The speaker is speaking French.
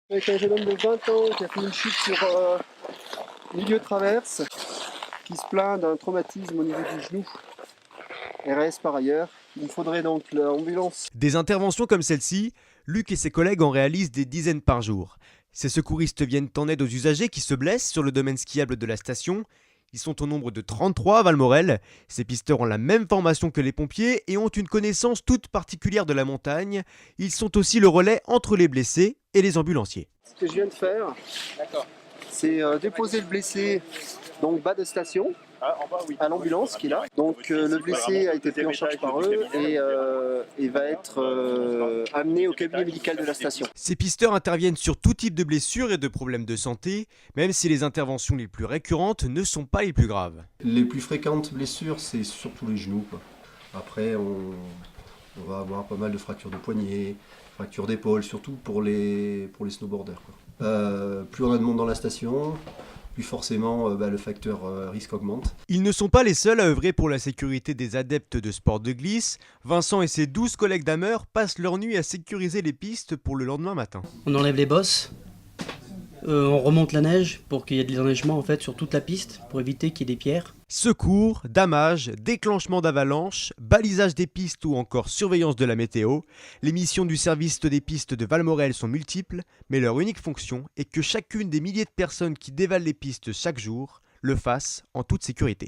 Avec un jeune homme de 20 ans qui a fait une chute sur milieu traverse, qui se plaint d'un traumatisme au niveau du genou. RS par ailleurs. Il faudrait donc l'ambulance. Des interventions comme celle-ci, Luc et ses collègues en réalisent des dizaines par jour. Ces secouristes viennent en aide aux usagers qui se blessent sur le domaine skiable de la station. Ils sont au nombre de 33 à Valmorel. Ces pisteurs ont la même formation que les pompiers et ont une connaissance toute particulière de la montagne. Ils sont aussi le relais entre les blessés et les ambulanciers. Ce que je viens de faire, c'est déposer le blessé donc bas de station à l'ambulance qui est là. Donc le blessé a été pris en charge par eux et va être amené au cabinet médical de la station. Ces pisteurs interviennent sur tout type de blessures et de problèmes de santé, même si les interventions les plus récurrentes ne sont pas les plus graves. Les plus fréquentes blessures, c'est surtout les genoux, quoi. Après, on va avoir pas mal de fractures de poignets, fractures d'épaule, surtout pour les snowboarders, quoi. Plus on a de monde dans la station, plus forcément le facteur risque augmente. Ils ne sont pas les seuls à œuvrer pour la sécurité des adeptes de sport de glisse. Vincent et ses 12 collègues d'Hammer passent leur nuit à sécuriser les pistes pour le lendemain matin. On enlève les bosses, on remonte la neige pour qu'il y ait de l'enneigement en fait, sur toute la piste, pour éviter qu'il y ait des pierres. Secours, damage, déclenchement d'avalanche, balisage des pistes ou encore surveillance de la météo, les missions du service des pistes de Valmorel sont multiples, mais leur unique fonction est que chacune des milliers de personnes qui dévalent les pistes chaque jour le fassent en toute sécurité.